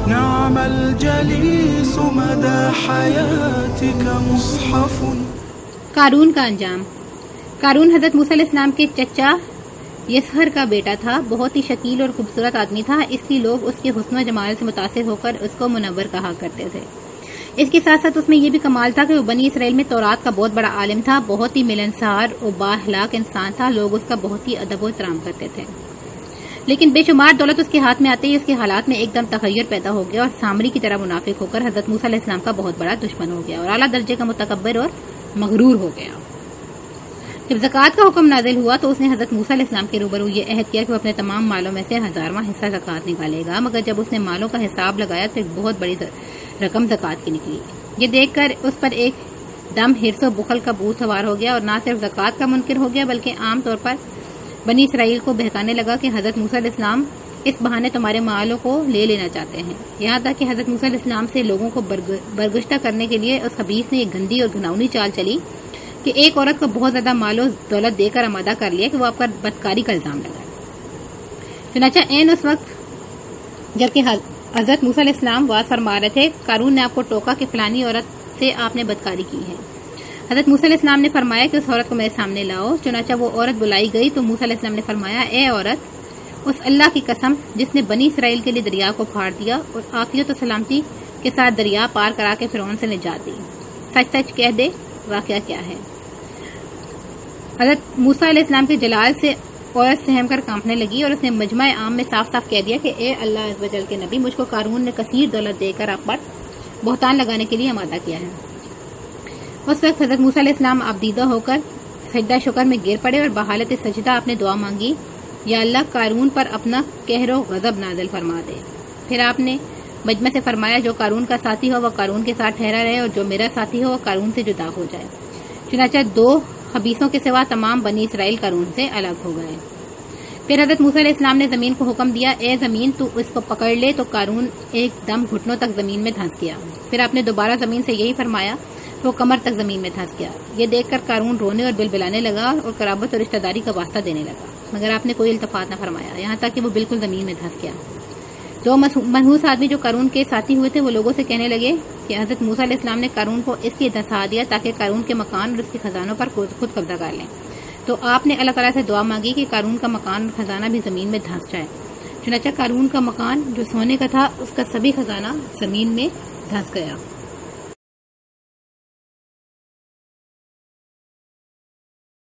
نعم الجليس مدى حياتك مصحف. قارون کا انجام. قارون حضرت موسیٰ علیہ السلام کے چچا یسہر کا بیٹا تھا. بہت ہی شکیل اور خوبصورت آدمی تھا، اس لیے لوگ اس کے حسن و جمال سے متاثر ہو کر اس کو منور کہا کرتے تھے. اس کے ساتھ ساتھ اس میں یہ بھی کمال تھا کہ وہ بنی اسرائیل میں تورات کا بہت بڑا عالم تھا، بہت ہی ملنسار اور بااخلاق انسان تھا. لوگ اس کا بہت ہی ادب و احترام کرتے تھے. لیکن بے شمار دولت اس کے ہاتھ میں آتے ہی اس کے حالات میں ایک دم تغیر پیدا ہو گیا اور سامری کی طرح منافق ہو کر حضرت موسیٰ علیہ السلام کا بہت بڑا دشمن ہو گیا اور اعلیٰ درجے کا متکبر اور مغرور ہو گیا. جب زکوٰۃ کا حکم نازل ہوا تو اس نے حضرت موسیٰ علیہ السلام کے روبرو یہ عہد کیا کہ وہ اپنے تمام مالوں میں سے 1000واں حصہ زکوٰۃ نکالے گا. مگر جب اس نے مالوں کا حساب لگایا تو ایک بہت بڑی رقم زکوٰۃ کی نکلی. یہ دیکھ کر اس پر ایک دم حرص و بخل کا بھوت سوار ہو گیا اور نہ صرف زکوٰۃ کا منکر ہو گیا بلکہ عام طور پر بنی اسرائیل کو بہکانے لگا کہ حضرت موسیٰ علیہ السلام اس بہانے تمہارے مالوں کو لے لینا چاہتے ہیں. یہاں تک کہ حضرت موسیٰ علیہ السلام سے لوگوں کو برگشتہ کرنے کے لیے اس خبیث نے ایک گندی اور گھناؤنی چال چلی کہ ایک عورت کو بہت زیادہ مال و دولت دے کر آمادہ کر لیا کہ وہ آپ پر بدکاری کا الزام لگائے. چنانچہ عین اس وقت جبکہ حضرت موسیٰ علیہ السلام واز فرما رہے تھے، قارون نے آپ کو ٹوکا کہ فلانی عورت سے آپ نے بدکاری کی ہے. حضرت موسیٰ علیہ السلام نے فرمایا کہ اس عورت کو میرے سامنے لاؤ. چنانچہ وہ عورت بلائی گئی تو موسیٰ علیہ السلام نے فرمایا، اے عورت، اس اللہ کی قسم جس نے بنی اسرائیل کے لیے دریا کو پھاڑ دیا اور عافیت و سلامتی کے ساتھ دریا پار کرا کے فرعون سے نجات دی، سچ سچ کہہ دے واقعہ کیا ہے. حضرت موسیٰ علیہ السلام کے جلال سے عورت سہم کر کانپنے لگی اور اس نے مجمع عام میں صاف صاف کہہ دیا کہ اے اللہ عز و جل کے نبی، مجھ کو قارون نے کثیر دولت دے کر آپ پر بہتان لگانے کے لیے آمادہ کیا ہے. اس وقت حضرت موسیٰ علیہ السلام آبدیدہ ہو کر سجدہ شکر میں گر پڑے اور بحالت سجدہ آپ نے دعا مانگی، یا اللہ قارون پر اپنا قہر و غضب نازل فرما دے. پھر آپ نے مجمع سے فرمایا، جو قارون کا ساتھی ہو وہ قارون کے ساتھ ٹھہرا رہے اور جو میرا ساتھی ہو وہ قارون سے جدا ہو جائے. چنانچہ 2 خبیثوں کے سوا تمام بنی اسرائیل قارون سے الگ ہو گئے. پھر حضرت موسیٰ علیہ السلام نے زمین کو حکم دیا، اے زمین تو اس کو پکڑ لے. تو قارون ایک دم گھٹنوں تک زمین میں دھنس گیا. پھر آپ نے دوبارہ زمین سے یہی فرمایا تو وہ کمر تک زمین میں دھنس گیا. یہ دیکھ کر قارون رونے اور بلبلانے لگا اور قرابت اور رشتہ داری کا واسطہ دینے لگا، مگر آپ نے کوئی التفات نہ فرمایا، یہاں تک کہ وہ بالکل زمین میں دھنس گیا. 2 منحوس آدمی جو قارون کے ساتھی ہوئے تھے وہ لوگوں سے کہنے لگے کہ حضرت موسیٰ علیہ السلام نے قارون کو اس لیے دھنسا دیا تاکہ قارون کے مکان اور اس کے خزانوں پر خود قبضہ کر لیں. تو آپ نے اللہ تعالیٰ سے دعا مانگی کہ قارون کا مکان اور خزانہ بھی زمین میں دھنس جائے. چنانچہ قارون کا مکان جو سونے کا تھا اس کا سبھی خزانہ زمین میں دھنس گیا.